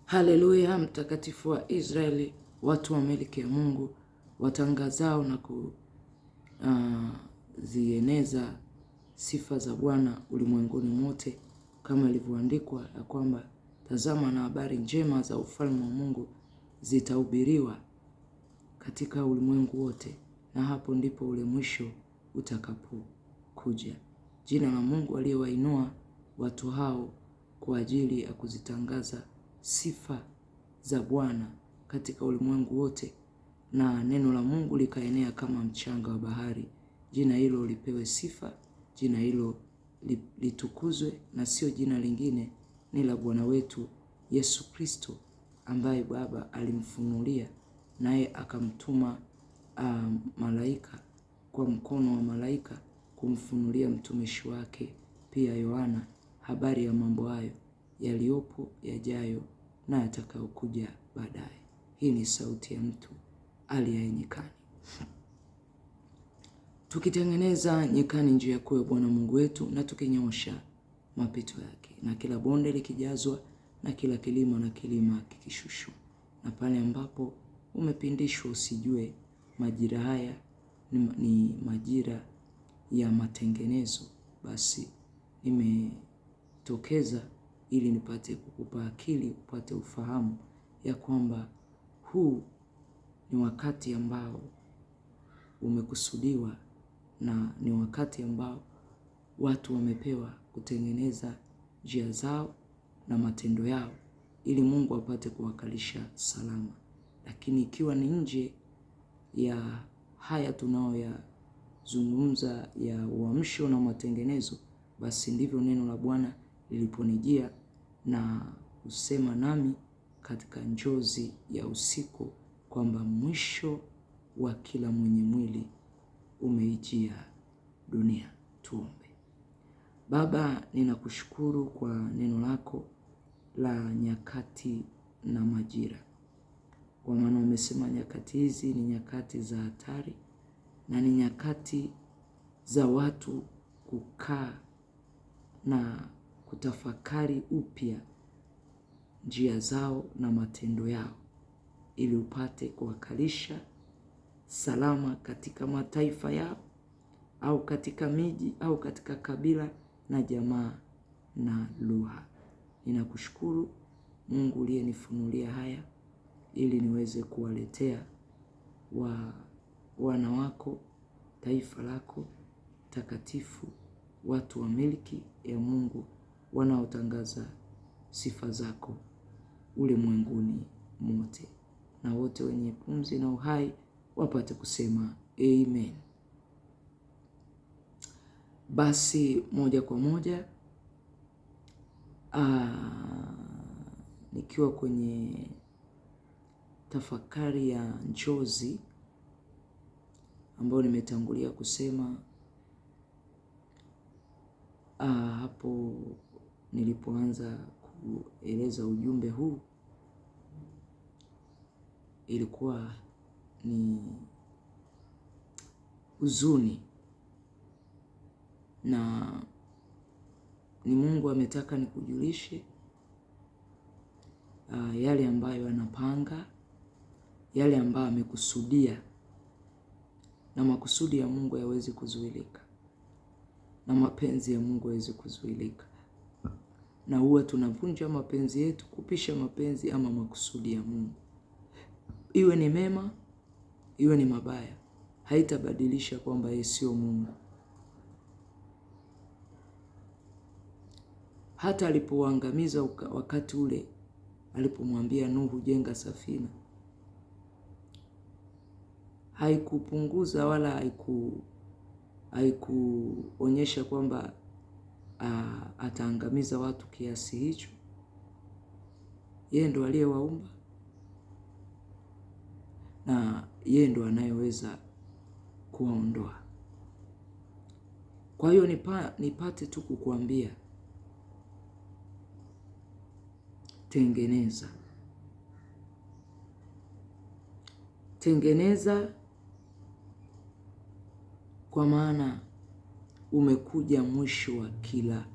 Haleluya, mtakatifu wa Israeli, watu wa milki ya Mungu, watangazao na kuzieneza sifa za Bwana ulimwenguni mote, kama ilivyoandikwa ya kwamba tazama, na habari njema za ufalme wa Mungu zitahubiriwa katika ulimwengu wote, na hapo ndipo ule mwisho utakapokuja. Jina la Mungu aliyewainua watu hao kwa ajili ya kuzitangaza sifa za Bwana katika ulimwengu wote, na neno la Mungu likaenea kama mchanga wa bahari. Jina hilo lipewe sifa, jina hilo litukuzwe, na sio jina lingine, ni la Bwana wetu Yesu Kristo, ambaye Baba alimfunulia naye akamtuma malaika kwa mkono wa malaika kumfunulia mtumishi wake pia Yohana habari ya mambo hayo yaliyopo, yajayo na yatakayokuja baadaye. Hii ni sauti ya mtu aliye nyikani, tukitengeneza nyikani njia kuu ya Bwana Mungu wetu, na tukinyosha mapito yake, na kila bonde likijazwa, na kila kilima na kilima kikishushwa, na pale ambapo umepindishwa usijue majira haya ni majira ya matengenezo, basi nimetokeza ili nipate kukupa akili, upate ufahamu ya kwamba huu ni wakati ambao umekusudiwa, na ni wakati ambao watu wamepewa kutengeneza njia zao na matendo yao ili Mungu apate kuwakalisha salama. Lakini ikiwa ni nje ya haya tunayoyazungumza ya uamsho na matengenezo, basi ndivyo neno la Bwana liliponijia na kusema nami katika njozi ya usiku kwamba mwisho wa kila mwenye mwili umeijia dunia. Tuombe. Baba, ninakushukuru kwa neno lako la nyakati na majira, kwa maana umesema nyakati hizi ni nyakati za hatari, na ni nyakati za watu kukaa na kutafakari upya njia zao na matendo yao, ili upate kuwakalisha salama katika mataifa yao, au katika miji, au katika kabila na jamaa na lugha. Ninakushukuru Mungu uliyenifunulia haya ili niweze kuwaletea wana wako, taifa lako takatifu, watu wa milki ya Mungu wanaotangaza sifa zako ulimwenguni mote, na wote wenye pumzi na uhai wapate kusema amen. Basi moja kwa moja nikiwa kwenye tafakari ya njozi ambayo nimetangulia kusema hapo nilipoanza kueleza ujumbe huu, ilikuwa ni huzuni, na ni Mungu ametaka nikujulishe yale ambayo anapanga, yale ambayo amekusudia, na makusudi ya Mungu hayawezi kuzuilika, na mapenzi ya Mungu hayawezi kuzuilika, na huwa tunavunja mapenzi yetu kupisha mapenzi ama makusudi ya Mungu. Iwe ni mema, iwe ni mabaya, haitabadilisha kwamba yeye sio Mungu. Hata alipoangamiza wakati ule, alipomwambia Nuhu jenga safina, haikupunguza wala haikuonyesha kwamba ataangamiza watu kiasi hicho. Yeye ndo aliyewaumba, na yeye ndo anayeweza kuwaondoa. Kwa hiyo nipate tu kukuambia, tengeneza, kwa maana umekuja mwisho wa kila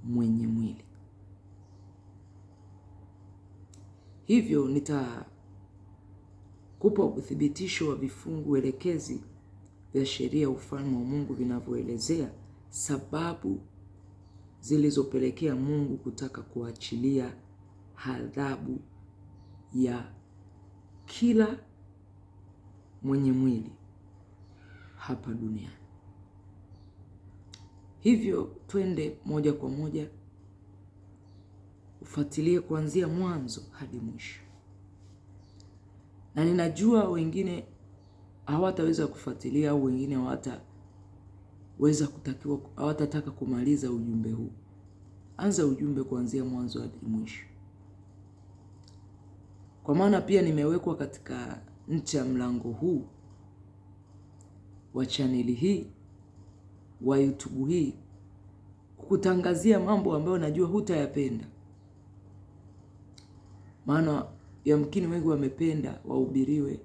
mwenye mwili. Hivyo nitakupa uthibitisho wa vifungu elekezi vya sheria ya ufalme wa Mungu vinavyoelezea sababu zilizopelekea Mungu kutaka kuachilia adhabu ya kila mwenye mwili hapa duniani. Hivyo twende moja kwa moja ufuatilie kuanzia mwanzo hadi mwisho. Na ninajua wengine hawataweza kufuatilia au wengine hawatataka kumaliza ujumbe huu. Anza ujumbe kuanzia mwanzo hadi mwisho. Kwa maana pia nimewekwa katika ncha mlango huu wa chaneli hii wa YouTube hii kukutangazia mambo ambayo najua hutayapenda. Maana yamkini wengi wamependa wahubiriwe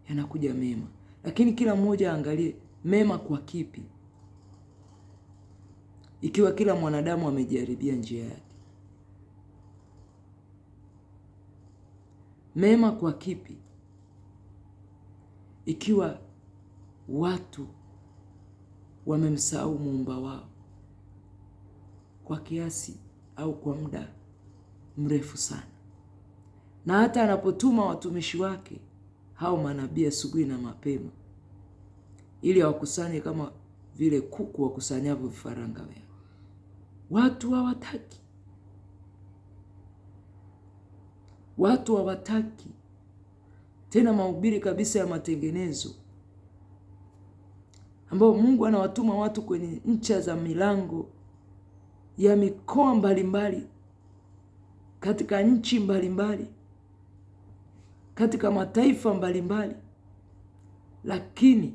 yanakuja mema, lakini kila mmoja angalie mema kwa kipi, ikiwa kila mwanadamu amejaribia njia yake. Mema kwa kipi, ikiwa watu wamemsahau muumba wao kwa kiasi au kwa muda mrefu sana. Na hata anapotuma watumishi wake hao manabii asubuhi na mapema ili wakusanye kama vile kuku wakusanyavyo vifaranga vyao, watu hawataki. Watu hawataki tena mahubiri kabisa ya matengenezo, ambao Mungu anawatuma watu kwenye ncha za milango ya mikoa mbalimbali, katika nchi mbalimbali, katika mataifa mbalimbali, lakini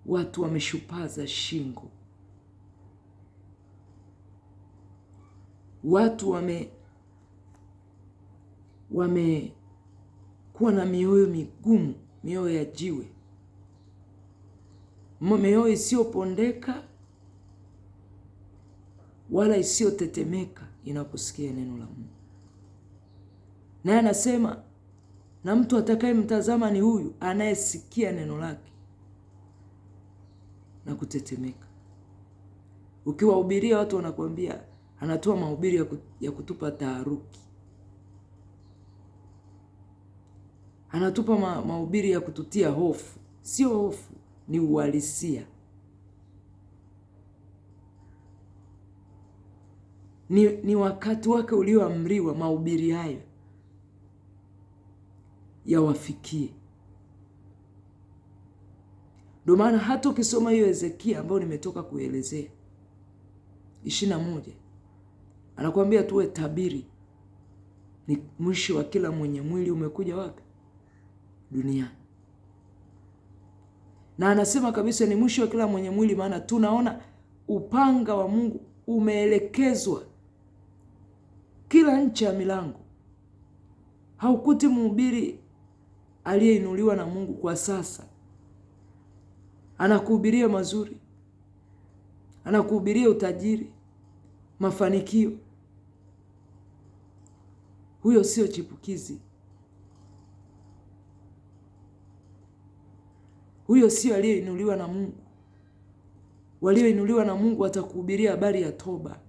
watu wameshupaza shingo. Watu wamekuwa na mioyo migumu, mioyo ya jiwe, mioyo isiyopondeka wala isiyotetemeka inaposikia neno la Mungu. Naye anasema, na mtu atakayemtazama ni huyu anayesikia neno lake na kutetemeka. Ukiwahubiria watu wanakuambia anatoa mahubiri ya kutupa taharuki, anatupa mahubiri ya kututia hofu. Sio hofu, ni uhalisia. Ni wakati wake ulioamriwa mahubiri hayo yawafikie. Ndio maana hata ukisoma hiyo Hezekia ambayo nimetoka kuelezea 21, anakuambia tuwe tabiri, ni mwisho wa kila mwenye mwili umekuja wapi? Duniani. Na anasema kabisa ni mwisho wa kila mwenye mwili, maana tunaona upanga wa Mungu umeelekezwa kila ncha ya milango. Haukuti mhubiri aliyeinuliwa na Mungu kwa sasa anakuhubiria mazuri, anakuhubiria utajiri, mafanikio. Huyo sio chipukizi. Huyo sio aliyeinuliwa na Mungu. Walioinuliwa na Mungu watakuhubiria habari ya toba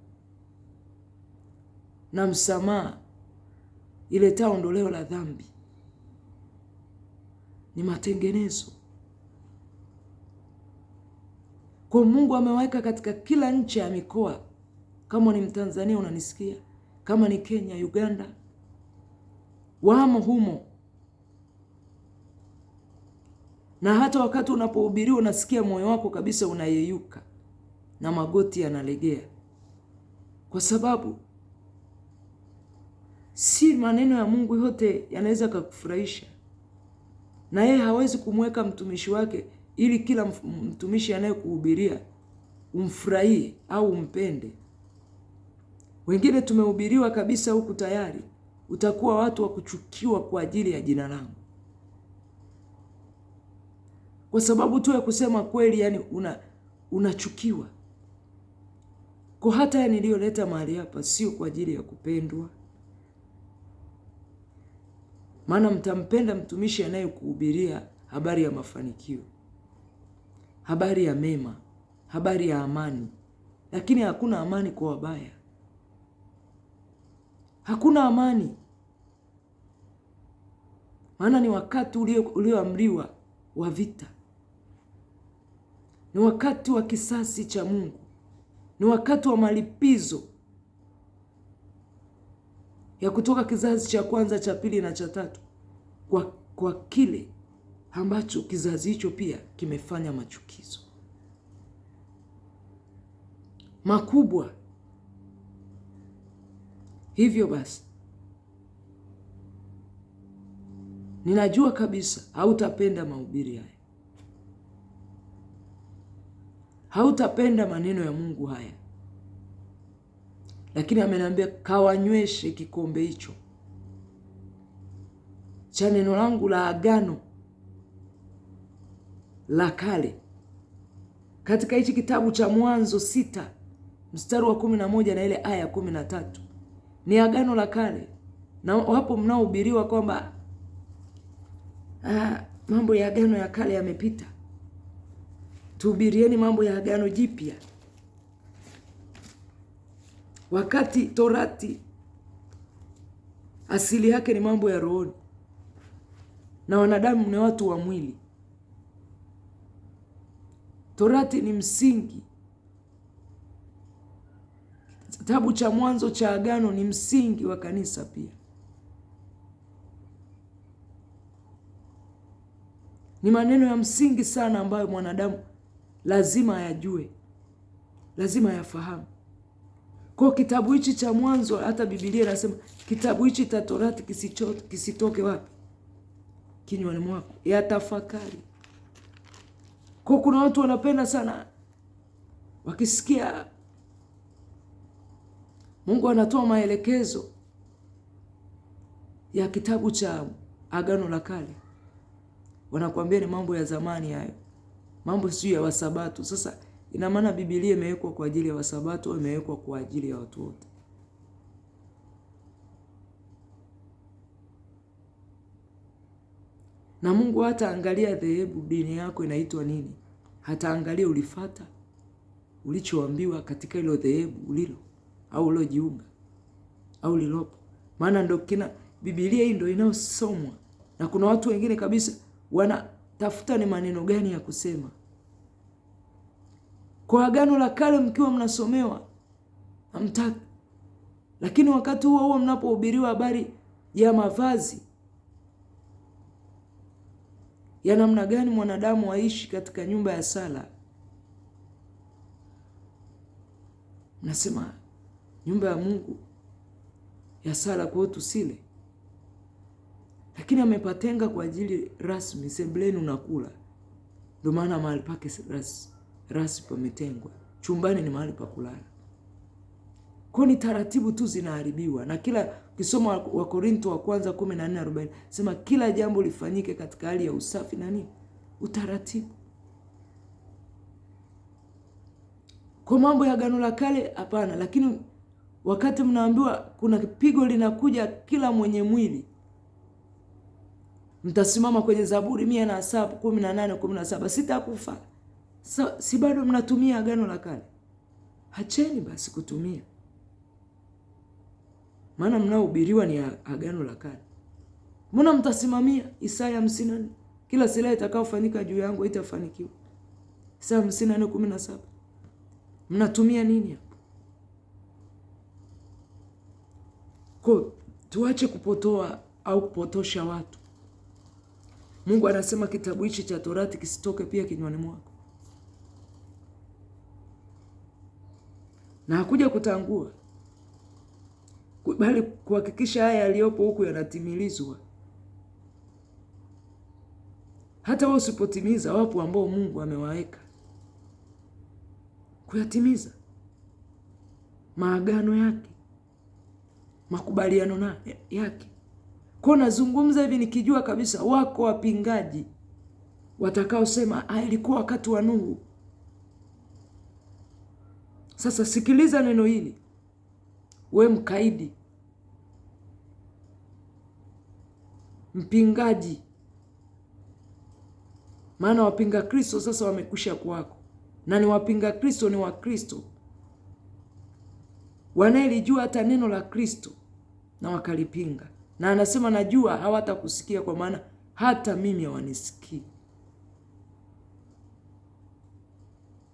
na msamaha iletao ondoleo la dhambi. Ni matengenezo. Kwa Mungu ameweka katika kila nchi ya mikoa. Kama ni Mtanzania unanisikia, kama ni Kenya, Uganda, wamo humo. Na hata wakati unapohubiriwa unasikia moyo wako kabisa unayeyuka na magoti yanalegea, kwa sababu si maneno ya Mungu yote yanaweza kukufurahisha. Na yeye hawezi kumweka mtumishi wake ili kila mtumishi anayekuhubiria umfurahie au umpende. Wengine tumehubiriwa kabisa huku tayari, utakuwa watu wa kuchukiwa kwa ajili ya jina langu, kwa sababu tu ya kusema kweli, yani unachukiwa. Kwa hata niliyoleta mahali hapa sio kwa ajili ya kupendwa, Maana mtampenda mtumishi anayekuhubiria habari ya mafanikio, habari ya mema, habari ya amani. Lakini hakuna amani kwa wabaya. Hakuna amani. Maana ni wakati ulioamriwa wa vita. Ni wakati wa kisasi cha Mungu. Ni wakati wa malipizo ya kutoka kizazi cha kwanza, cha pili na cha tatu kwa kile ambacho kizazi hicho pia kimefanya machukizo makubwa. Hivyo basi, ninajua kabisa hautapenda mahubiri haya. Hautapenda maneno ya Mungu haya. Lakini ameniambia kawanyweshe kikombe hicho cha neno langu la agano la kale. Katika hichi kitabu cha Mwanzo 6 mstari wa 11 na ile aya ya 13. Ni agano la kale. Na wapo mnaohubiriwa kwamba mambo ya agano ya kale yamepita. Tuhubirieni mambo ya agano jipya. Wakati Torati asili yake ni mambo ya rohoni, na wanadamu ni watu wa mwili. Torati ni msingi. Kitabu cha Mwanzo cha agano ni msingi wa kanisa pia. Ni maneno ya msingi sana ambayo mwanadamu lazima ayajue, lazima ayafahamu. Kwa kitabu hichi cha Mwanzo, hata Biblia inasema kitabu hichi cha Torati kisitoke wapi? Kinywani mwako. Ya tafakari. Kwa kuna watu wanapenda sana wakisikia Mungu anatoa maelekezo ya kitabu cha agano la kale, wanakuambia ni mambo ya zamani hayo, mambo sio ya Wasabato. Sasa ina maana Biblia imewekwa kwa ajili ya Wasabato au imewekwa kwa ajili ya watu wote? Na Mungu hata angalia dhehebu, dini yako inaitwa nini. Hata angalia ulifata ulichoambiwa katika hilo dhehebu ulilo au ulojiunga au lilopo. Maana ndio Biblia hii ndio inayosomwa. Na kuna watu wengine kabisa wanatafuta ni maneno gani ya kusema. Kwa agano la kale mkiwa mnasomewa hamtaki. Lakini wakati huo mnapohubiriwa habari ya mavazi, ya namna gani mwanadamu aishi katika nyumba ya sala, mnasema nyumba ya Mungu ya sala kwa tusile. Lakini amepatenga kwa ajili rasmi, sebuleni unakula. Ndio maana mahali pake rasmi pametengwa. Chumbani ni mahali pa kulala. Kwa ni taratibu tu zinaharibiwa. Na kila ukisoma wa Korinto wa kwanza 14:40 sema kila jambo lifanyike katika hali ya usafi na nini? Utaratibu. Kwa mambo ya agano la kale hapana. Lakini wakati mnaambiwa kuna pigo linakuja kila mwenye mwili, mtasimama kwenye Zaburi 118:17 sitakufa. Si bado mnatumia agano la kale? Hacheni basi kutumia. Maana mnaohubiriwa ni agano la kale. Mbona mtasimamia Isaya 54? Kila silaha itakayofanyika juu yangu haitafanikiwa. Isaya 54:17. Mnatumia nini hapo? Kwa tuache kupotoa au kupotosha watu. Mungu anasema kitabu hichi cha Torati kisitoke pia kinywani mwako. Na hakuja kutangua, bali kuhakikisha haya yaliyopo huku yanatimilizwa. Hata wao usipotimiza, wapo ambao Mungu amewaeka kuyatimiza maagano yake, makubaliano yake. Kwa nazungumza hivi nikijua kabisa wako wapingaji watakaosema ilikuwa wakati wa Nuhu. Sasa sikiliza neno hili, we mkaidi. mpingaji. Maana wapinga Kristo sasa wamekwisha kwako, na ni wapinga Kristo ni Wakristo wanayelijua hata neno la Kristo na wakalipinga. Na anasema najua hawatakusikia kwa maana hata mimi hawanisikii.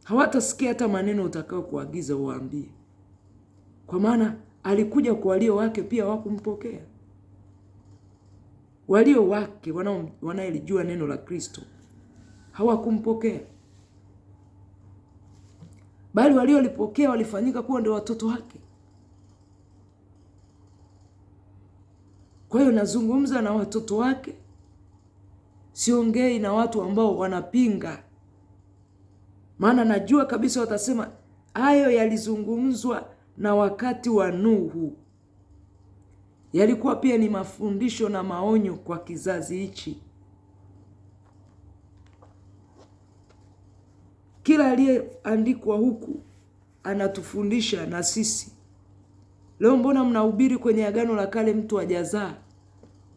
Hawatasikia hata maneno utakao kuagiza uwaambie, kwa maana alikuja kwa walio wake pia hawakumpokea. Walio wake wanayelijua neno la Kristo hawakumpokea, bali waliolipokea walifanyika kuwa ndio watoto wake. Kwa hiyo nazungumza na watoto wake, siongei na watu ambao wanapinga. Maana najua kabisa watasema hayo yalizungumzwa na wakati wa Nuhu. Yalikuwa pia ni mafundisho na maonyo kwa kizazi hichi. Kila aliyeandikwa huku anatufundisha na sisi. Leo mbona mnahubiri kwenye Agano la Kale mtu hajazaa,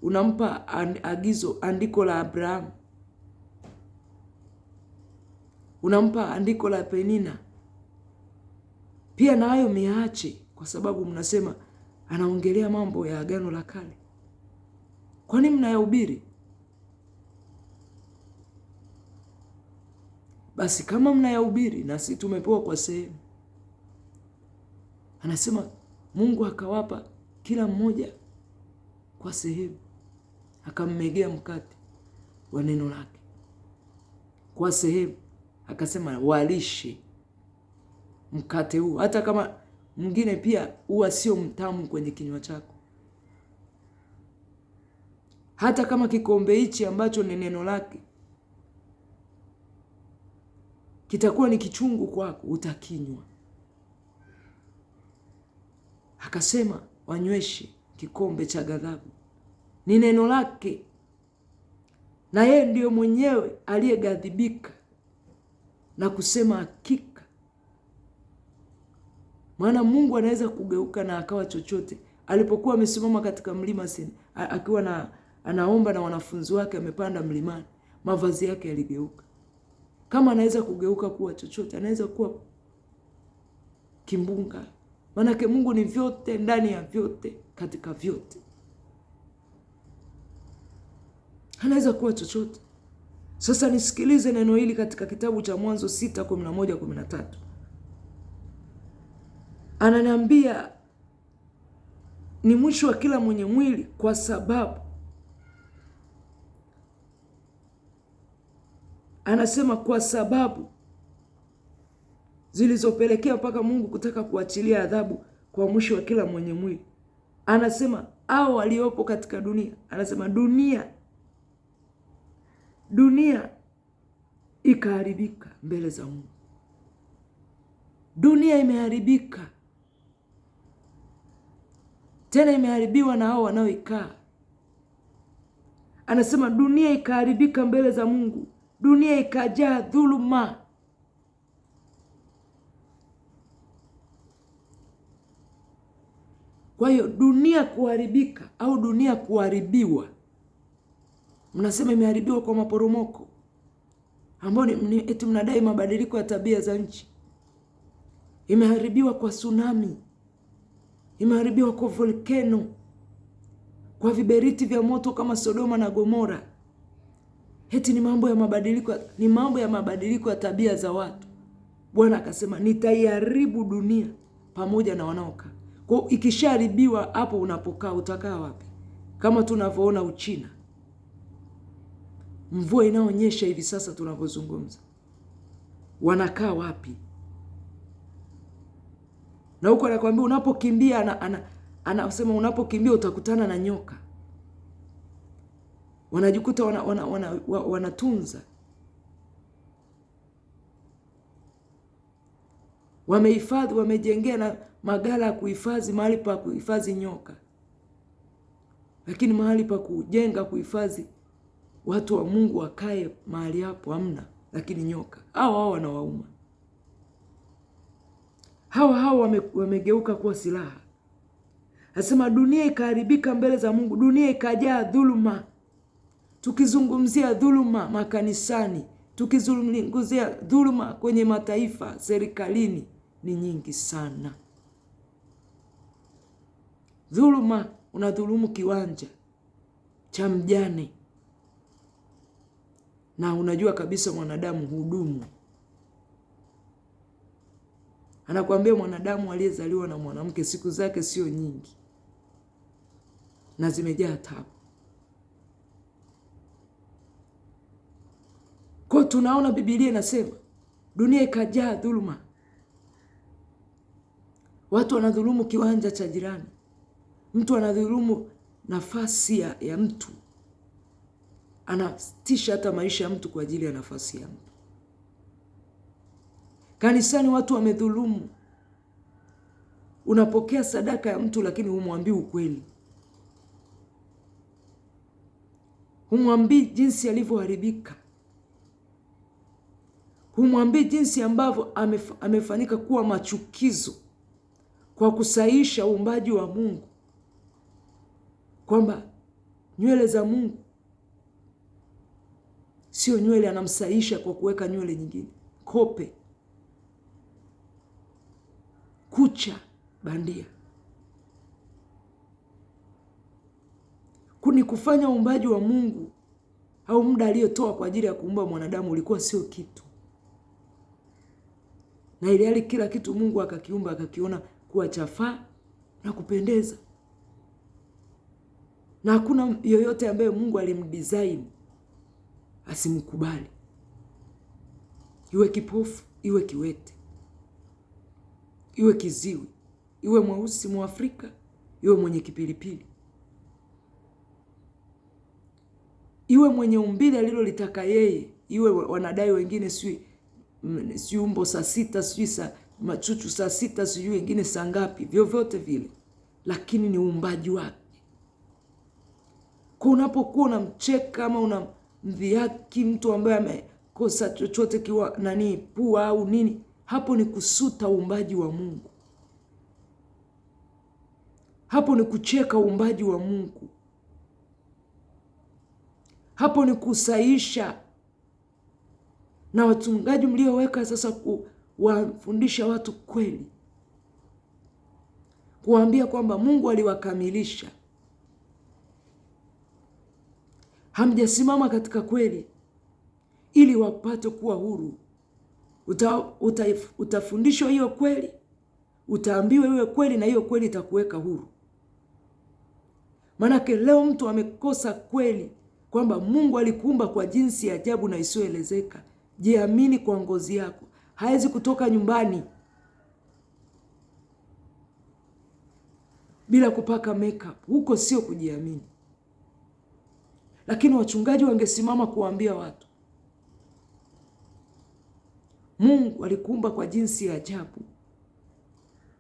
unampa agizo andiko la Abrahamu, unampa andiko la Penina? Pia na hayo miache, kwa sababu mnasema anaongelea mambo ya Agano la Kale. Kwa nini mnayahubiri? Basi kama mnayahubiri, na sisi tumepewa kwa sehemu. Anasema Mungu akawapa kila mmoja kwa sehemu, akammegea mkate wa neno lake kwa sehemu, akasema walishe mkate huu, hata kama mwingine pia huwa sio mtamu kwenye kinywa chako, hata kama kikombe hichi ambacho ni neno lake kitakuwa ni kichungu kwako, utakinywa. Akasema wanyweshe kikombe cha ghadhabu, ni neno lake, na yeye ndiyo mwenyewe aliyeghadhibika na kusema hakika. Maana Mungu anaweza kugeuka na akawa chochote. Alipokuwa amesimama katika mlima Sinai akiwa anaomba na wanafunzi wake, amepanda mlimani, mavazi yake yaligeuka. Kama anaweza kugeuka kuwa chochote, anaweza kuwa kimbunga. Maanake Mungu ni vyote ndani ya vyote katika vyote. Anaweza kuwa chochote. Sasa nisikilize neno hili katika kitabu cha Mwanzo 6:11-13. Ananiambia ni mwisho wa kila mwenye mwili, kwa sababu anasema kwa sababu zilizopelekea mpaka Mungu kutaka kuachilia adhabu kwa mwisho wa kila mwenye mwili. Anasema hao waliopo katika dunia, anasema dunia ikaharibika mbele za Mungu. Dunia imeharibika, tena imeharibiwa na hao wanaoikaa. Anasema dunia ikaharibika mbele za Mungu, dunia ikajaa dhuluma. Kwa hiyo dunia kuharibika au dunia kuharibiwa, mnasema imeharibiwa kwa maporomoko ambao eti mnadai mabadiliko ya tabia za nchi. Imeharibiwa kwa tsunami, imeharibiwa kwa volcano, kwa viberiti vya moto kama Sodoma na Gomora. Eti ni mambo ya mabadiliko ya tabia za watu. Bwana akasema nitaiharibu dunia pamoja na wanaokaa. Kwa ikishaharibiwa, hapo unapokaa utakaa wapi? Kama tunavyoona Uchina, mvua inaonyesha hivi sasa tunavyozungumza, wanakaa wapi? Na huko anakuambia unapokimbia, anasema unapokimbia utakutana na nyoka. Wanajikuta wanatunza, wamehifadhi, wamejengea na magala ya kuhifadhi, mahali pa kuhifadhi nyoka. Lakini mahali pa kujenga kuhifadhi watu wa Mungu wakae mahali hapo hamna. Lakini nyoka hao wanawauma. Hao wamegeuka kuwa silaha. Anasema dunia ikaharibika mbele za Mungu, dunia ikajaa dhuluma. tukizungumzia dhuluma makanisani, tukizungumzia dhuluma kwenye mataifa, serikalini, ni nyingi sana. Dhuluma, unadhulumu kiwanja cha mjane, na unajua kabisa mwanadamu hudumu. Anakuambia mwanadamu aliyezaliwa na mwanamke siku zake sio nyingi na zimejaa taabu. Kwa tunaona Biblia inasema dunia ikajaa dhuluma. Watu wanadhulumu kiwanja cha jirani. Mtu anadhulumu nafasi ya mtu. Anatisha hata maisha ya mtu kwa ajili ya nafasi ya mtu. Kanisani watu wamedhulumu. Unapokea sadaka ya mtu lakini humwambii ukweli. Humwambii jinsi alivyoharibika. Humwambii jinsi ambavyo amefanyika kuwa machukizo kwa kusahisha uumbaji wa Mungu. Kwamba nywele za Mungu sio nywele, anamsahisha kwa kuweka nywele nyingine. Kope, kucha bandia. Kuni kufanya uumbaji wa Mungu au muda aliyotoa kwa ajili ya kuumba mwanadamu ulikuwa sio kitu. Na ile hali kila kitu Mungu akakiumba akakiona kuwa chafaa na kupendeza. Na hakuna yoyote ambaye Mungu alimdesign asimkubali. Iwe kipofu, iwe kiwete, iwe kiziwi, iwe mweusi Mwafrika, iwe mwenye kipilipili, iwe mwenye umbile alilolitaka yeye, iwe wanadai wengine si umbo saa 6, si saa machuchu saa 6, si wengine saa ngapi, vyovyote vile, lakini ni uumbaji wake. Kwa unapokuwa unamcheka ama unamdhihaki mtu ambaye amekosa chochote kiwa pua au nini, hapo ni kusuta uumbaji wa Mungu. Hapo ni kucheka uumbaji wa Mungu. Hapo ni kusaisha. Na wachungaji mlioweka sasa kuwafundisha watu kweli, kuambia kwamba Mungu aliwakamilisha, hamjasimama katika kweli ili wapate kuwa huru. Utafundishwa hiyo kweli, utaambiwa hiyo kweli, na hiyo kweli itakuweka huru. Manake leo mtu amekosa kweli kwamba Mungu alikuumba kwa jinsi ya ajabu na isiyoelezeka. Jiamini kwa ngozi yako. Hawezi kutoka nyumbani bila kupaka makeup. Huko sio kujiamini. Lakini wachungaji wangesimama kuambia watu, Mungu alikuumba kwa jinsi ya ajabu.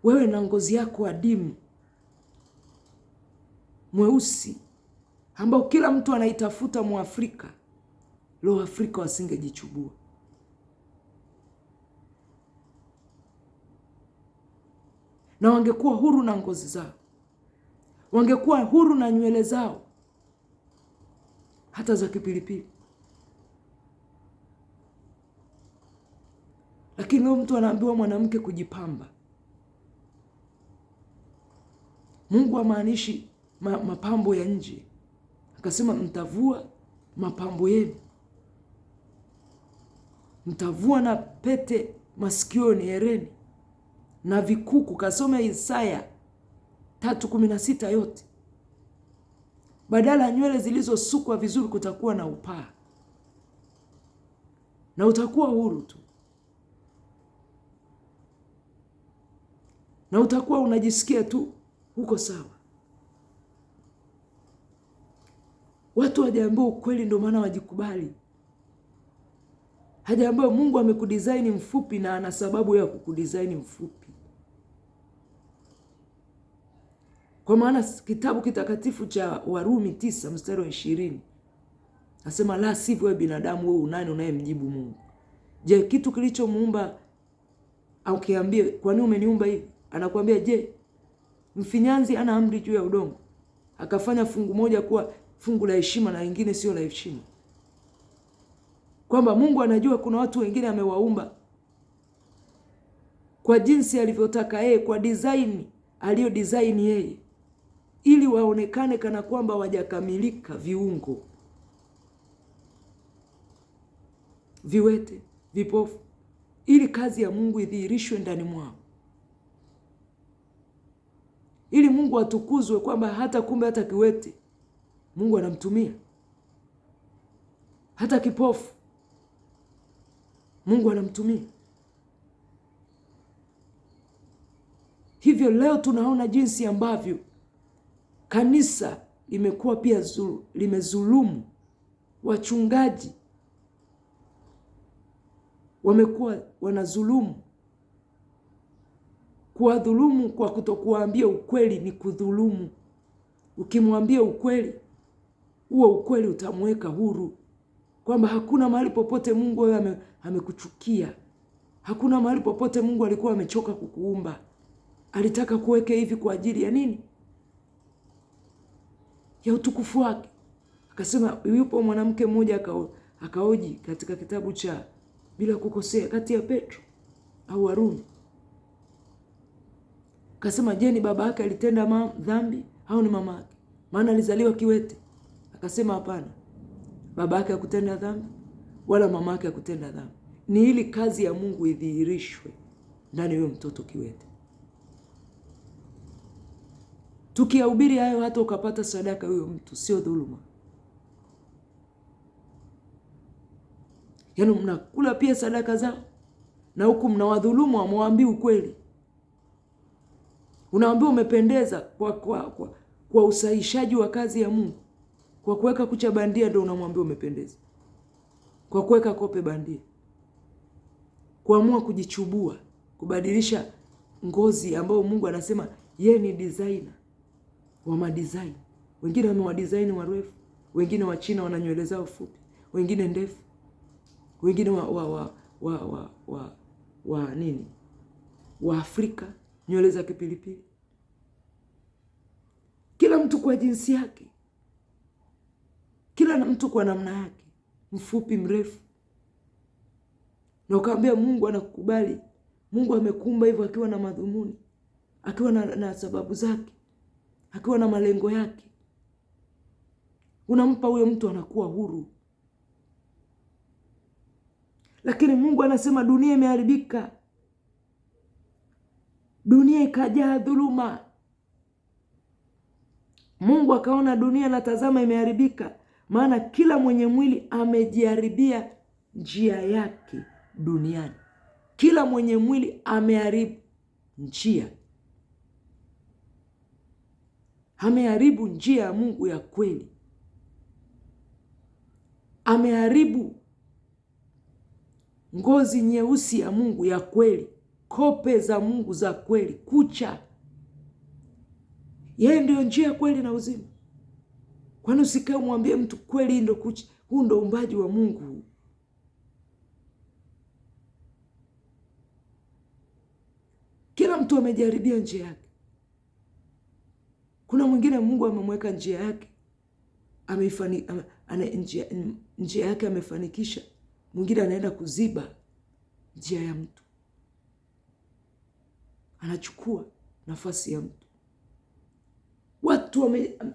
Wewe na ngozi yako adimu, mweusi, ambao kila mtu anaitafuta Mwafrika. Leo Afrika wasingejichubua. Na wangekuwa huru na ngozi zao. Wangekuwa huru na nywele zao, hata za kipilipili. Lakini leo mtu anaambiwa mwanamke kujipamba. Mungu hamaanishi mapambo ya nje. Akasema mtavua mapambo yenu. Mtavua na pete masikioni, hereni na vikuku. Kasome Isaya 3:16 yote. Badala ya nywele zilizosukwa vizuri kutakuwa na upaa. Na utakuwa huru tu. Na utakuwa unajisikia tu huko sawa. Watu hawajaambiwa ukweli, ndio maana wajikubali. Hajaambiwa Mungu amekudesign mfupi na ana sababu ya kukudesign mfupi. Kwa maana kitabu kitakatifu cha Warumi 9:20 nasema, la sivyo wewe binadamu, wewe unani unayemjibu Mungu? Je, kitu kilichomuumba au kiambie kwa nini umeniumba hivi? Anakuambia, je, mfinyanzi ana amri juu ya udongo? Akafanya fungu moja kuwa fungu la heshima na lingine sio la heshima, kwamba Mungu anajua kuna watu wengine amewaumba kwa jinsi alivyotaka yeye, kwa design aliyo design yeye, ili waonekane kana kwamba wajakamilika viungo, viwete, vipofu, ili kazi ya Mungu idhihirishwe ndani mwao, ili Mungu atukuzwe, kwamba hata kumbe hata kiwete Mungu anamtumia, hata kipofu Mungu anamtumia. Hivyo leo tunaona jinsi ambavyo kanisa limekuwa pia limezulumu wachungaji, wamekuwa wanazulumu. Kuwadhulumu kwa kutokuambia ukweli ni kudhulumu. Ukimwambia ukweli, huo ukweli utamweka huru, kwamba hakuna mahali popote Mungu wewe amekuchukia. Hakuna mahali popote Mungu alikuwa amechoka kukuumba. Alitaka kuweke hivi kwa ajili ya nini? Ya utukufu wake. Akasema yupo mwanamke mmoja akaoji katika kitabu cha Bila Kukosea, kati ya Petro au Warumi. Akasema, je, ni baba yake alitenda dhambi au ni mama yake? Maana alizaliwa kiwete. Akasema hapana, baba yake hakutenda dhambi wala mama yake hakutenda dhambi. Ni ili kazi ya Mungu idhihirishwe ndani ya mtoto kiwete. Tukihubiri hayo, hata ukapata sadaka huyo mtu, sio dhuluma. Yaani mnakula pia sadaka zao na huku mnawadhulumu, amwambii ukweli. Unaambia umependeza kwa usahishaji wa kazi ya Mungu. Kwa kuweka kucha bandia ndio unamwambia umependeza. Kwa kuweka kope bandia. Kuamua kujichubua, kubadilisha ngozi ambayo Mungu anasema yeye ni designer wa madesign. Wengine wamewadesign warefu, wengine wa China wana nywele zao fupi, wengine ndefu, wengine wa Afrika nywele za kipilipili. Kila mtu kwa jinsi yake, kila mtu kwa namna yake, mfupi, mrefu. Na ukaambia Mungu anakukubali. Mungu amekuumba hivyo akiwa na madhumuni, akiwa na sababu zake, akiwa na malengo yake. Unampa huyo mtu, anakuwa huru. Lakini Mungu anasema dunia imeharibika, dunia ikajaa dhuluma. Mungu akaona dunia na tazama imeharibika, maana kila mwenye mwili amejiharibia njia yake duniani. Kila mwenye mwili ameharibu njia, ameharibu njia ya Mungu ya kweli, ameharibu ngozi nyeusi ya Mungu ya kweli, kope za Mungu za kweli, kucha. Yeye ndio njia ya kweli na uzima. Kwani usikae umwambie mtu kweli ndio kucha? Huu ndio uumbaji wa Mungu. Kila mtu amejaribia njia yake. Kuna mwingine Mungu amemweka njia yake, njia yake amefanikisha. Mwingine anaenda kuziba njia ya mtu, anachukua nafasi ya mtu. Watu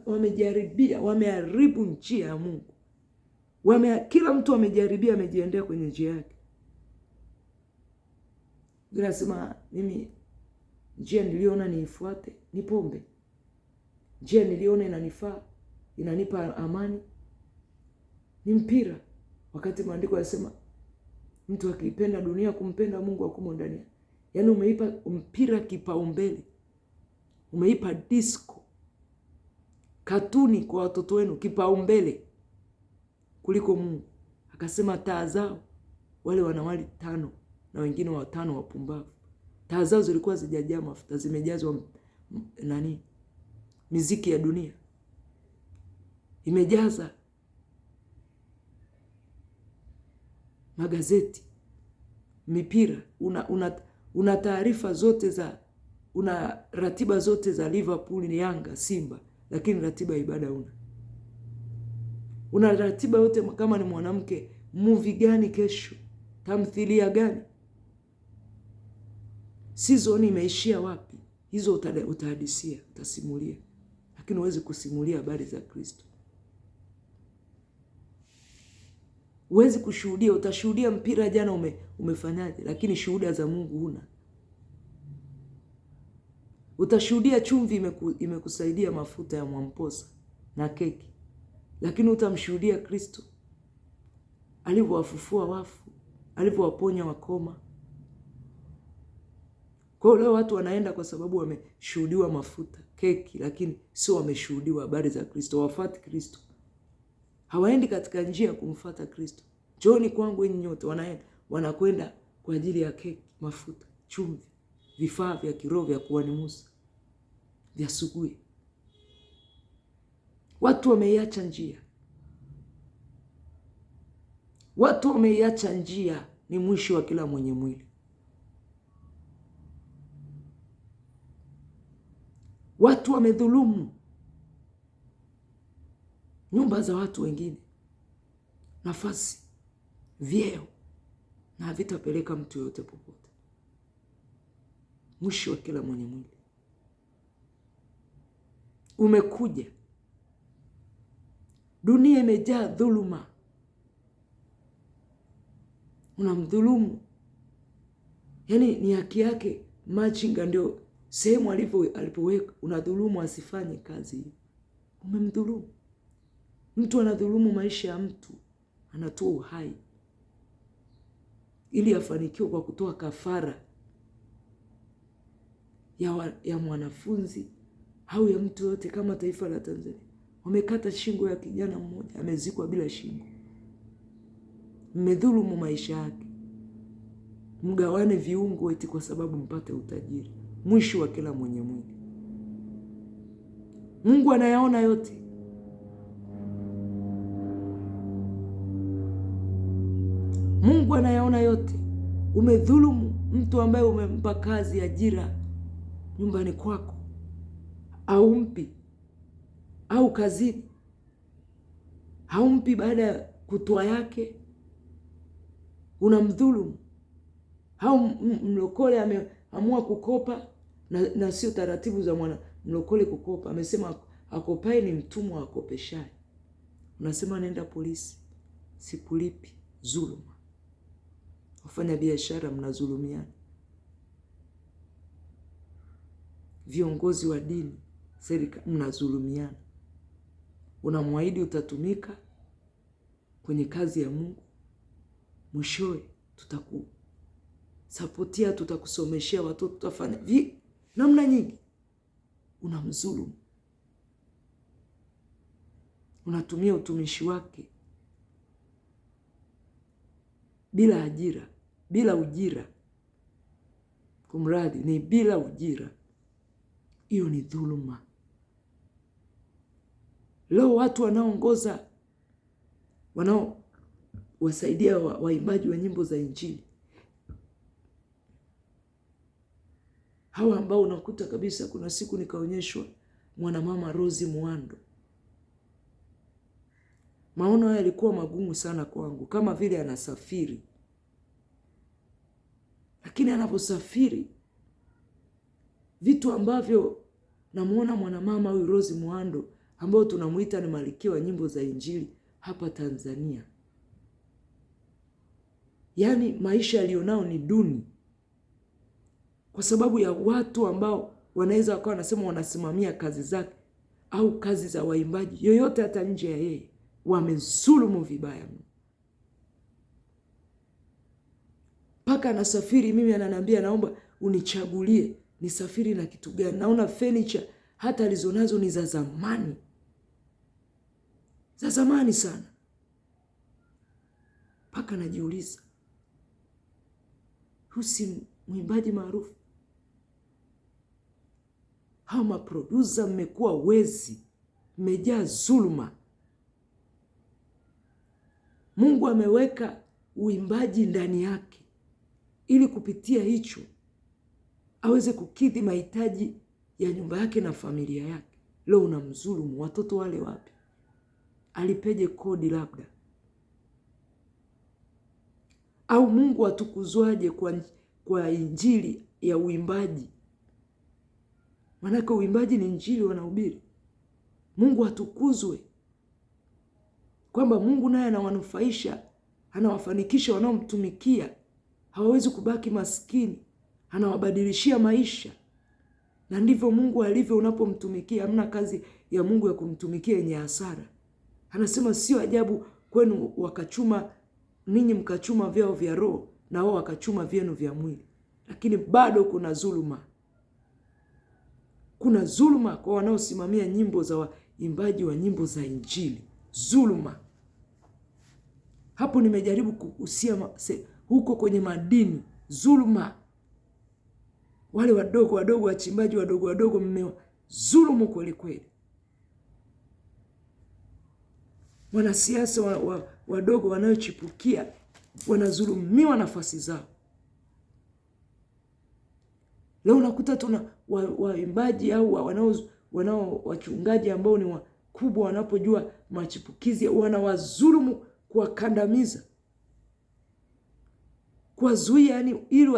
wamejaribia, wameharibu njia ya Mungu. Kila mtu amejaribia, amejiendea kwenye njia yake. Nasema mimi njia niliona niifuate ni pombe. Njia niliona inanifaa, inanipa amani, ni mpira. Wakati maandiko yanasema mtu akipenda dunia, kumpenda Mungu hakumo ndani. Yaani umeipa mpira kipaumbele, umeipa disco, katuni kwa watoto wenu kipaumbele kuliko Mungu. Akasema taa zao, wale wanawali 5 na wengine 5 wapumbavu, taa zao zilikuwa zijajaa mafuta, zimejazwa miziki ya dunia, imejaza magazeti, mipira. Una taarifa zote una ratiba zote za Liverpool, Yanga, Simba, lakini ratiba ya ibada una. Una ratiba yote kama ni mwanamke, movie gani kesho? Tamthilia gani? Season imeishia wapi? Hizo utahadisia, utasimulia. Lakini huwezi kusimulia habari za Kristo. Huwezi kushuhudia, utashuhudia mpira jana umefanyaje, lakini shuhuda za Mungu huna. Utashuhudia chumvi imekusaidia mafuta ya Mwamposa na keki, lakini utamshuhudia Kristo alivyowafufua wafu, alivyowaponya wakoma. Kwa hiyo leo watu wanaenda kwa sababu wameshuhudiwa mafuta, keki, lakini sio wameshuhudiwa habari za Kristo. Wafuati Kristo, hawaendi katika njia ya kumfuata Kristo. Njooni kwangu nyinyi nyote, wanakwenda kwa ajili ya keki, mafuta, chumvi, vifaa vya kiroho vya kuhani Musa, vya suguye. Watu wameiacha njia. Watu wameiacha njia, ni mwisho wa kila mwenye mwili. Watu wamedhulumu nyumba za watu wengine, nafasi, vyeo, na havitapeleka mtu yote popote. Mwisho wa kila mwenye mwili umekuja. Dunia imejaa dhuluma. Unamdhulumu, yaani ni haki yake. Machinga ndio sehemu alipoweka, unadhulumu asifanye kazi hiyo. Umemdhulumu. Mtu anadhulumu maisha ya mtu, anatoa uhai ili afanikiwe kwa kutoa kafara ya mwanafunzi au ya mtu yote. Kama taifa la Tanzania wamekata shingo ya kijana mmoja, amezikwa bila shingo. Mmedhulumu maisha yake, mgawane viungo eti kwa sababu mpate utajiri. Mwisho wa kila mwenye mwili. Mungu anayaona yote. Mungu anayaona yote. Umedhulumu mtu ambaye umempa kazi, ajira nyumbani kwako, haumpi, au kazini haumpi baada ya kutoa yake, unamdhulumu. Au mlokole ameamua kukopa na sio taratibu za mlokole kukopa. Amesema akopae ni mtumwa akopeshaye. Unasema nenda polisi, sikulipi. Dhuluma. Wafanya biashara mnadhulumiana. Viongozi wa dini, serikali, mnadhulumiana. Unamwahidi utatumika kwenye kazi ya Mungu, mwishowe tutakusapotia, tutakusomeshea watoto, tutafanya namna nyingi. Unamdhulumu. Unatumia utumishi wake bila ajira, bila ujira. Kumradhi, ni bila ujira. Hiyo ni dhuluma. Leo watu wanaoongoza, wanaowasaidia waimbaji wa nyimbo za Injili, hawa ambao unakuta kabisa. Kuna siku nikaonyeshwa mwanamama Rose Muhando. Maono haya yalikuwa magumu sana kwangu, kama vile anasafiri. Lakini anaposafiri, vitu ambavyo namuona mwanamama huyu Rose Muhando, ambao tunamuita ni malkia wa nyimbo za Injili hapa Tanzania. Yaani maisha alionao ni duni, kwa sababu ya watu ambao wanaweza wakawa wanasema wanasimamia kazi zake au kazi za waimbaji yoyote hata nje ya yeye. Wamezulumu vibaya mno. Paka anasafiri, mimi ananiambia naomba unichagulie nisafiri na kitu gani. Naona furniture hata alizonazo ni za zamani. Za zamani sana. Paka najiuliza, husi mwimbaji maarufu? Hao maproducer mmekuwa wezi, mmejaa dhuluma. Mungu ameweka uimbaji ndani yake ili kupitia hicho aweze kukidhi mahitaji ya nyumba yake na familia yake. Leo unamdhulumu. Watoto wale wapi? alipeje kodi labda? Au Mungu atukuzwaje kwa injili ya uimbaji? Maanake uimbaji ni injili wanahubiri. Mungu atukuzwe kwamba Mungu naye anawanufaisha, anawafanikisha wanaomtumikia, hawawezi kubaki maskini, anawabadilishia maisha. Na ndivyo Mungu alivyo unapomtumikia. Hamna kazi ya Mungu ya kumtumikia yenye hasara. Anasema sio ajabu kwenu wakachuma, ninyi mkachuma vyao vya roho na wao wakachuma vyenu vya mwili. Lakini bado kuna dhuluma. Kuna dhuluma kwa wanaosimamia nyimbo za waimbaji wa nyimbo za injili. Dhuluma. Hapo nimejaribu kuhusia huko kwenye madini. Dhuluma. Wale wadogo wadogo, wachimbaji wadogo wadogo, dhulumu kweli kweli. Wanasiasa wadogo wanaochipukia wanadhulumiwa nafasi zao. Leo unakuta tuna waimbaji au wanao wachungaji ambao ni wakubwa, wanapojua machipukizi wanawadhulumu, kuwakandamiza, kuwazuia, yani ili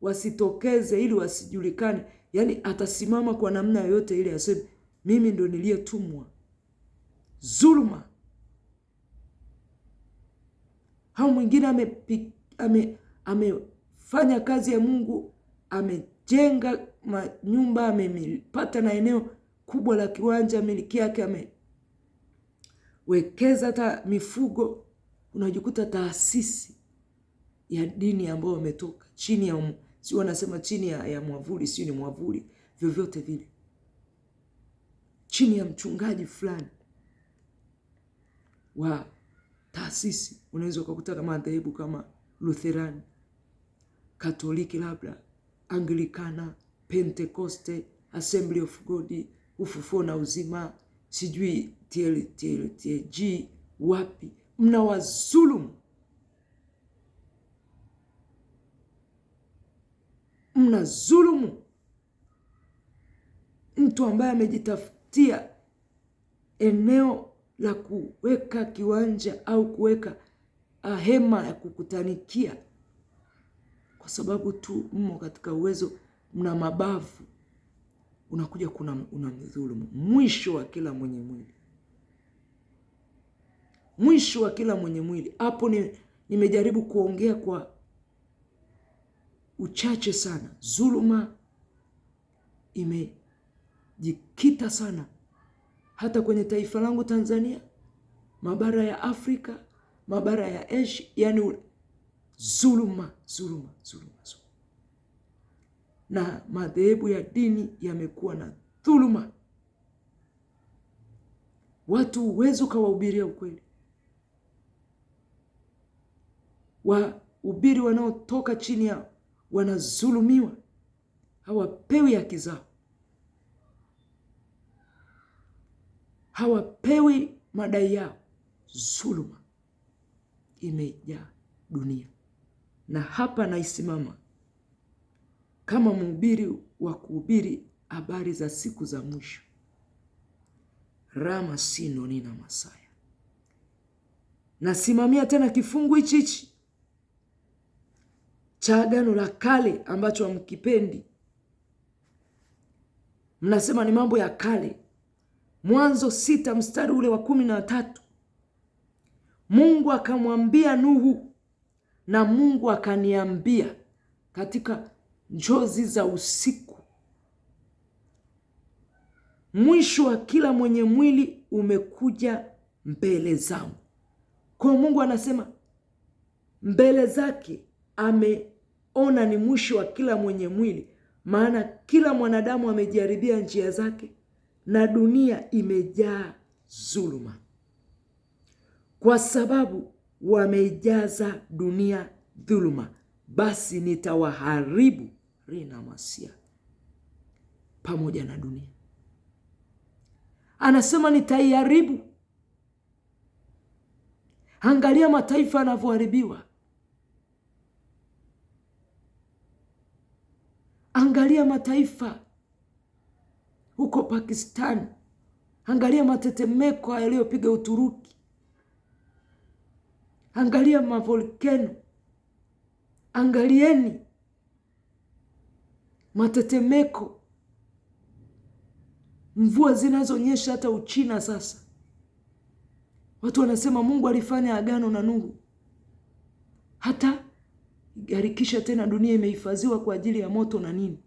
wasitokeze, ili wasijulikane. Yani atasimama kwa namna yoyote ile aseme mimi ndo niliyetumwa. Dhuluma. Hao mwingine amefanya kazi ya Mungu, amejenga nyumba, amepata na eneo kubwa la kiwanja miliki yake, amewekeza hata mifugo. Unajikuta taasisi ya dini ambayo wametoka chini ya si wanasema chini ya mwavuli, si ni mwavuli vyovyote vile, chini ya mchungaji fulani wa taasisi. Unaweza ukakuta kama madhehebu kama Lutherani, Katoliki, labda Anglikana, Pentekoste, Assembly of God, Ufufuo na Uzima, sijui TLG wapi. Mnawadhulumu. Mnadhulumu mtu ambaye amejitafutia eneo la kuweka kiwanja au kuweka hema ya kukutanikia, kwa sababu tu mmo katika uwezo, mna mabavu. Unakuja unamdhulumu. Mwisho wa kila mwenye mwili. Mwisho wa kila mwenye mwili. Hapo nimejaribu kuongea kwa uchache sana. Dhuluma imejikita sana hata kwenye taifa langu Tanzania, mabara ya Afrika, mabara ya Asia. Yani dhuluma. Na madhehebu ya dini yamekuwa na dhuluma. Watu huwezi ukawahubiria ukweli. Wahubiri wanaotoka chini ya wanadhulumiwa, hawapewi haki zao, hawapewi madai yao. Dhuluma imejaa dunia. Na hapa naisimama kama mhubiri wa kuhubiri habari za siku za mwisho. Rama sino nina Masaya. Nasimamia tena kifungu hichi cha Agano la Kale ambacho hamkipendi. Mnasema ni mambo ya kale. Mwanzo 6 mstari ule wa 13. Mungu akamwambia Nuhu, na Mungu akaniambia katika njozi za usiku, mwisho wa kila mwenye mwili umekuja mbele zangu. Kwa Mungu anasema mbele zake ameona ni mwisho wa kila mwenye mwili, maana kila mwanadamu amejaribia njia zake na dunia imejaa dhuluma, kwa sababu wamejaza dunia dhuluma, basi nitawaharibu rina masia pamoja na dunia. Anasema nitaiharibu. Angalia mataifa yanavyoharibiwa. Angalia mataifa huko Pakistan Angalia matetemeko yaliyopiga Uturuki. Angalia mavolkeno. Angalieni matetemeko, mvua zinazonyesha hata Uchina sasa. Watu wanasema Mungu alifanya agano na Nuhu, hata garikisha tena dunia imehifadhiwa kwa ajili ya moto na nini.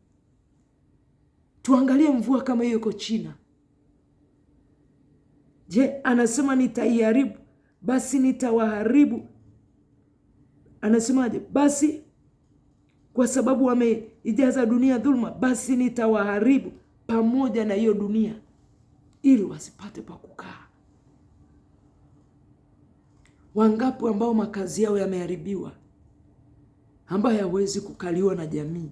Tuangalie mvua kama hiyo iko China. Je, anasema nitaiharibu, basi nitawaharibu. Anasemaje? Basi kwa sababu wameijaza dunia dhulma, basi nitawaharibu pamoja na hiyo dunia, ili wasipate pa kukaa. Wangapi ambao makazi yao yameharibiwa, ambayo hayawezi kukaliwa na jamii,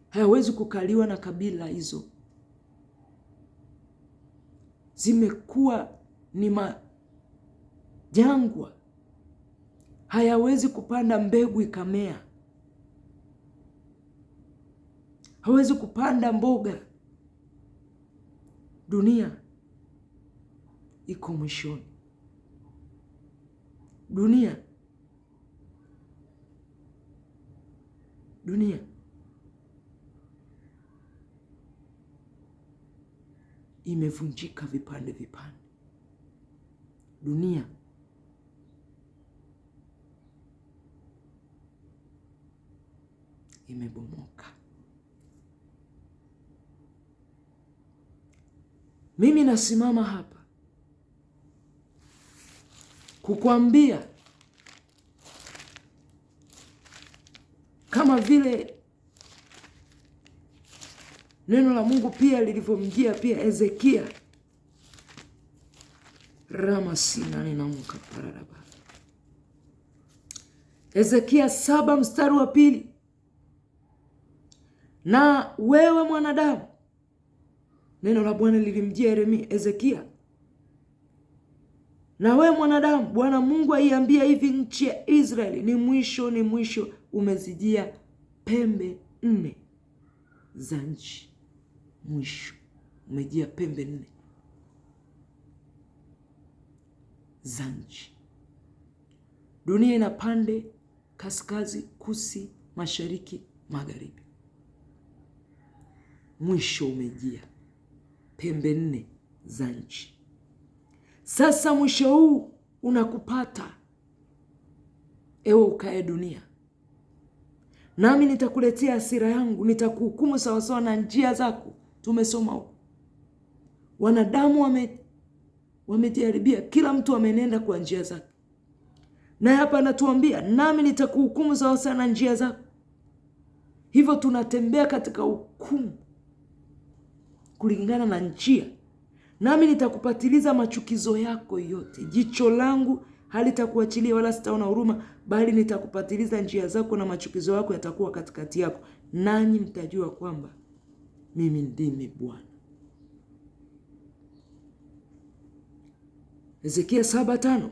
hayawezi kukaliwa na kabila hizo. Zimekuwa ni majangwa, hayawezi kupanda mbegu ikamea, hawezi kupanda mboga. Dunia iko mwishoni. Dunia imevunjika vipande vipande. Dunia imebomoka. Mimi nasimama hapa kukuambia kama vile neno la Mungu pia lilivyomjia pia Ezekia. Ezekia 7:2. Na wewe mwanadamu, neno la Bwana lilimjia Yeremia, Ezekia, na wewe mwanadamu, Bwana Mungu aiambia hivi, nchi ya Israeli ni mwisho umezijia pembe 4 za nchi. Mwisho umejia pembe 4 za nchi. Dunia ina pande kaskazi, kusi, mashariki, magharibi. Mwisho umejia pembe 4 za nchi. Sasa mwisho huu unakupata, ewe ukae dunia, nami nitakuletea hasira yangu, nitakuhukumu sawasawa na njia zako. Tumesoma huko, wanadamu wamejaribia, kila mtu amenenda kwa njia zake. Na hapa anatuambia, nami nitakuhukumu sawasawa na njia zako. Hivyo tunatembea katika hukumu kulingana na njia. Nami nitakupatiliza machukizo yako yote. Jicho langu halitakuachilia wala sitaona huruma, bali nitakupatiliza njia zako na machukizo yako yatakuwa katikati yako, nanyi mtajua kwamba mimi ndimi Bwana. Ezekia 7:5.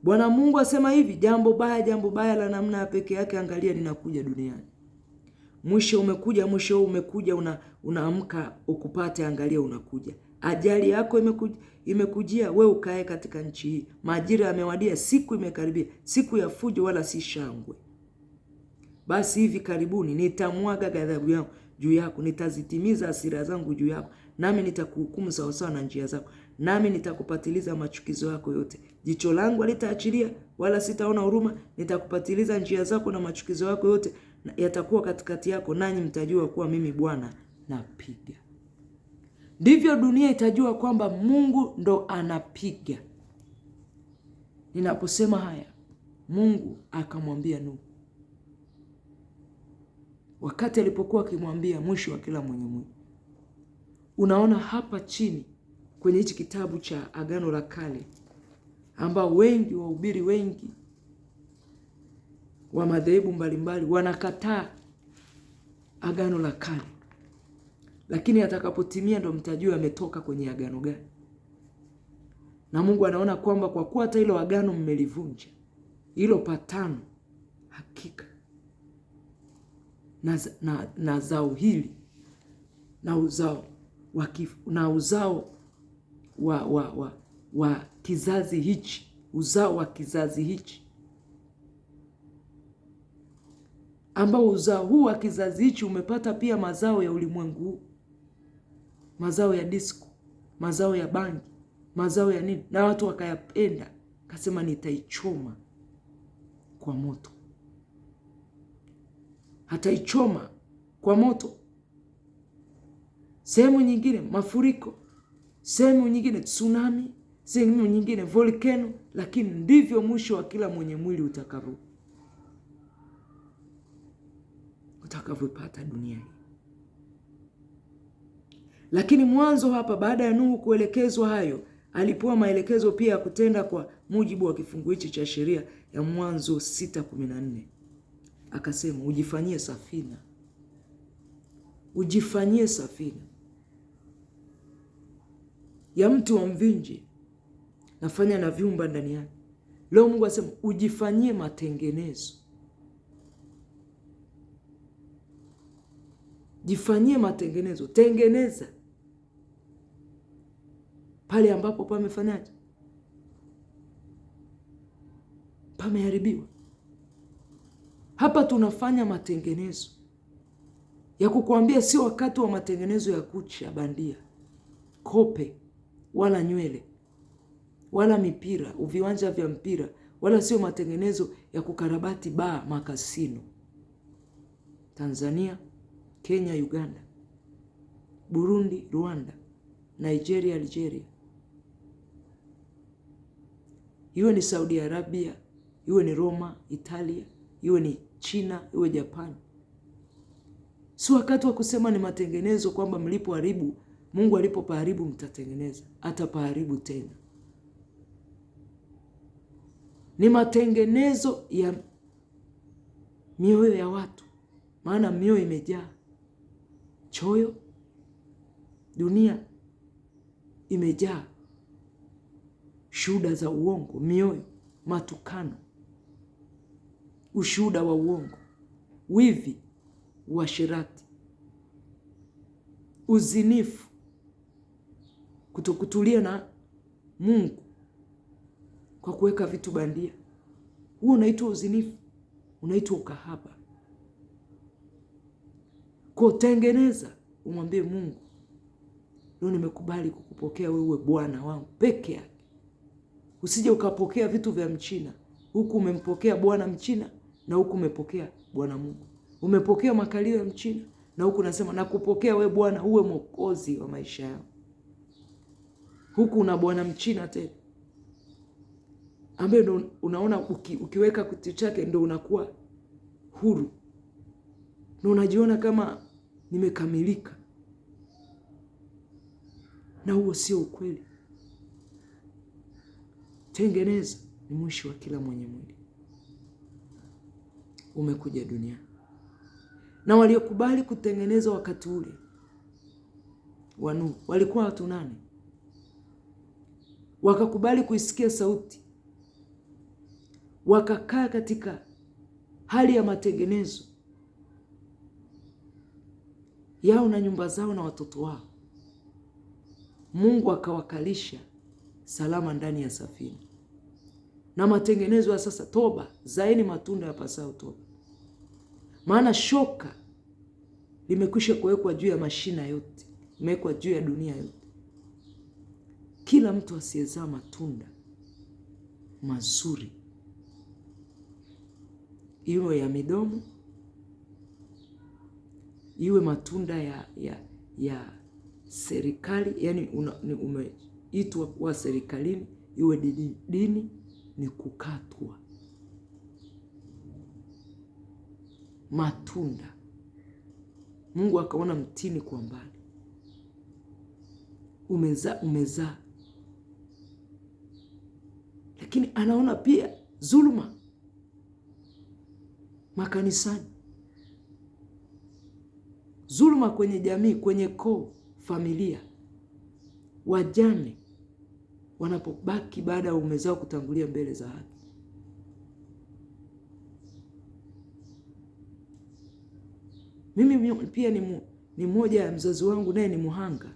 Bwana Mungu asema hivi, jambo baya la namna ya pekee yake, angalia linakuja duniani. Mwisho umekuja, unaamka ukupate, angalia unakuja. Ajali yako imekujia, we ukae katika nchi hii. Majira yamewadia, siku imekaribia, siku ya fujo wala si shangwe. Basi hivi karibuni nitamwaga ghadhabu yangu juu yako, nitazitimiza hasira zangu juu yako, nami nitakuhukumu sawasawa na njia zako, nami nitakupatiliza machukizo yako yote. Jicho langu halitaachilia wala sitaona huruma, nitakupatiliza njia zako na machukizo yako yote yatakuwa katikati yako, nanyi mtajua kuwa mimi Bwana napiga. Ndivyo dunia itajua kwamba Mungu ndo anapiga. Ninaposema haya, Mungu akamwambia Nuhu wakati alipokuwa akimwambia mwisho wa kila mwenye mwili. Unaona hapa chini kwenye hichi kitabu cha Agano la Kale, ambao wahubiri wengi wa madhehebu mbalimbali wanakataa Agano la Kale, lakini atakapotimia ndo mtajua ametoka kwenye agano gani. Na Mungu anaona kwamba kwa kuwa hata hilo agano mmelivunja, hilo patano, hakika na zao hili na uzao wa kizazi hichi, uzao wa kizazi hichi, ambao uzao huu wa kizazi hichi umepata pia mazao ya ulimwengu huu, mazao ya disco, mazao ya bangi, mazao ya nini, na watu wakayapenda, kasema nitaichoma kwa moto. Hataichoma kwa moto. Sehemu nyingine mafuriko, sehemu nyingine tsunami, sehemu nyingine volcano, lakini ndivyo mwisho wa kila mwenye mwili utakavyopata dunia hii. Lakini mwanzo hapa, baada ya Nuhu kuelekezwa hayo, alipewa maelekezo pia ya kutenda kwa mujibu wa kifungu hichi cha sheria ya Mwanzo 6:14. Akasema ujifanyie safina. Ujifanyie safina ya mti wa mvinje, nafanya na vyumba ndani yake. Leo Mungu asema ujifanyie matengenezo. Jifanyie matengenezo. Tengeneza pale ambapo pamefanyaje? Pameharibiwa. Hapa tunafanya matengenezo ya kukuambia sio wakati wa matengenezo ya kucha bandia, kope, wala nywele, wala mipira, viwanja vya mpira, wala sio matengenezo ya kukarabati baa, makasino. Tanzania, Kenya, Uganda, Burundi, Rwanda, Nigeria, Algeria, iwe ni Saudi Arabia, iwe ni Roma, Italia, iwe ni China, iwe Japan. Si wakati wa kusema ni matengenezo kwamba mlipoharibu, Mungu alipopaharibu mtatengeneza, atapaharibu tena. Ni matengenezo ya mioyo ya watu, maana mioyo imejaa choyo. Dunia imejaa shuhuda za uongo, mioyo, matukano, ushuhuda wa uongo, wivi, uasherati, uzinifu, kutokutulia na Mungu kwa kuweka vitu bandia. Huo unaitwa uzinifu, unaitwa ukahaba. Kwa tengeneza, umwambie Mungu, leo nimekubali kukupokea wewe Bwana wangu peke yake. Usije ukapokea vitu vya Mchina, huku umempokea Bwana Mchina na huku umepokea Bwana Mungu. Umepokea makalio ya Mchina na huku unasema nakupokea wewe Bwana uwe mwokozi wa maisha yangu. Huku una Bwana Mchina tena, ambaye ndo unaona ukiweka kitu chake ndo unakuwa huru, na unajiona kama nimekamilika, na huo sio ukweli. Tengeneza, ni mwisho wa kila mwenye mwili. Umekuja dunia, na waliokubali kutengeneza wakati ule wa Nuhu walikuwa watu 8. Wakakubali kuisikia sauti, wakakaa katika hali ya matengenezo yao na nyumba zao na watoto wao. Mungu akawakalisha salama ndani ya safina. Na matengenezo ya sasa, toba, zaeni matunda yapasao toba. Maana shoka limekwisha kuwekwa juu ya mashina yote, limewekwa juu ya dunia yote. Kila mtu asiyezaa matunda mazuri, iwe ya midomo, iwe matunda ya serikali, yani umeitwa kuwa serikalini, iwe dini, ni kukatwa. Matunda. Mungu akaona mtini kwa mbali, umezaa, lakini anaona pia dhuluma makanisani, dhuluma kwenye jamii, kwenye koo, familia, wajane wanapobaki baada ya ume zao kutangulia mbele za haki. Mimi pia ni mmoja ya mzazi wangu, naye ni muhanga.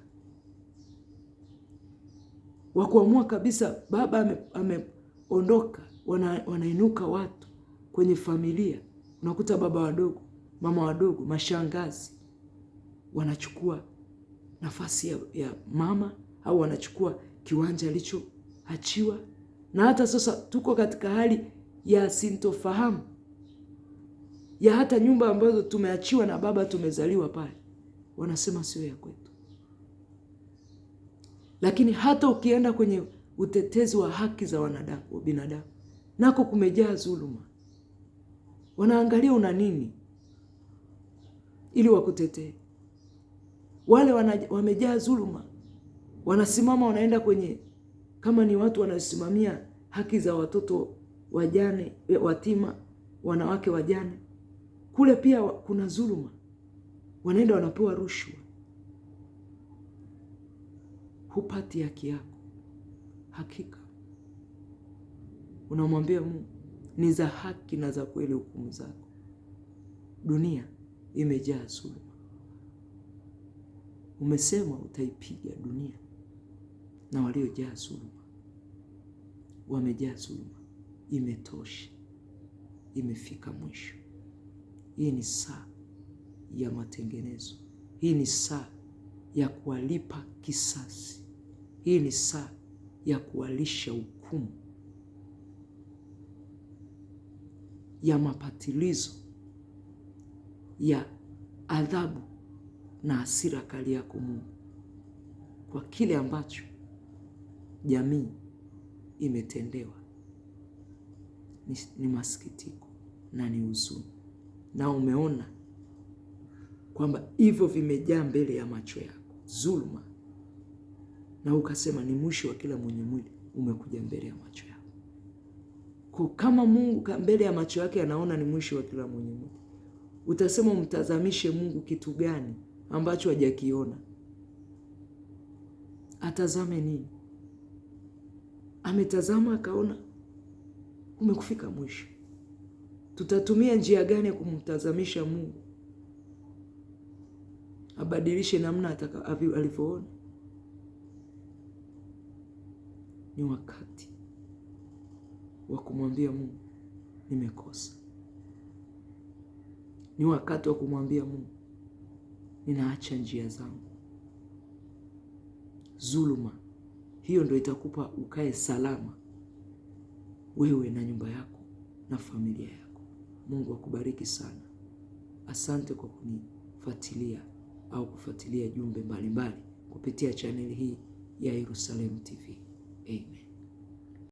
wa kuamua kabisa. Baba ameondoka, wanainuka watu kwenye familia. Unakuta baba wadogo, mama wadogo, mashangazi wanachukua nafasi ya mama, au wanachukua kiwanja alichoachiwa. Na hata sasa tuko katika hali ya sintofahamu ya hata nyumba ambazo tumeachiwa na baba, tumezaliwa pale, wanasema sio ya kwetu. Lakini hata ukienda kwenye utetezi wa haki za binadamu, nako kumejaa dhuluma. Wanaangalia una nini ili wakutetee. Wale wamejaa dhuluma, wanasimama, wanaenda kwenye, kama ni watu wanasimamia haki za watoto wajane, watima, wanawake wajane, kule pia kuna dhuluma. Wanaenda wanapewa rushwa. Hupati haki yako. Hakika unamwambia Mungu, ni za haki na za kweli hukumu zako. Dunia imejaa dhuluma. Umesema utaipiga dunia, na waliojaa dhuluma wamejaa dhuluma. Imetosha, imefika mwisho. Hii ni saa ya matengenezo. Hii ni saa ya kuwalipa kisasi. Hii ni saa ya kuwalisha hukumu ya mapatilizo ya adhabu na hasira kali yako Mungu, kwa kile ambacho jamii imetendewa. Ni masikitiko na ni huzuni, na umeona kwamba hivyo vimejaa mbele ya macho yako, dhuluma, na ukasema ni mwisho wa kila mwenye mwili umekuja mbele ya macho yako. Kwa kama Mungu mbele ya macho yake anaona ni mwisho wa kila mwenye mwili, utasema umtazamishe Mungu kitu gani ambacho hajakiona? Atazame nini? Ametazama akaona umekufika mwisho. Tutatumia njia gani kumtazamisha Mungu abadilishe namna alivyoona? Ni wakati wa kumwambia Mungu, nimekosa. Ni wakati wa kumwambia Mungu, ninaacha njia zangu. Dhuluma hiyo ndio itakupa ukae salama, wewe na nyumba yako na familia yako. Mungu akubariki sana. Asante kwa kunifuatilia au kufuatilia jumbe mbalimbali kupitia chaneli hii ya Yerusalemu TV. Amen.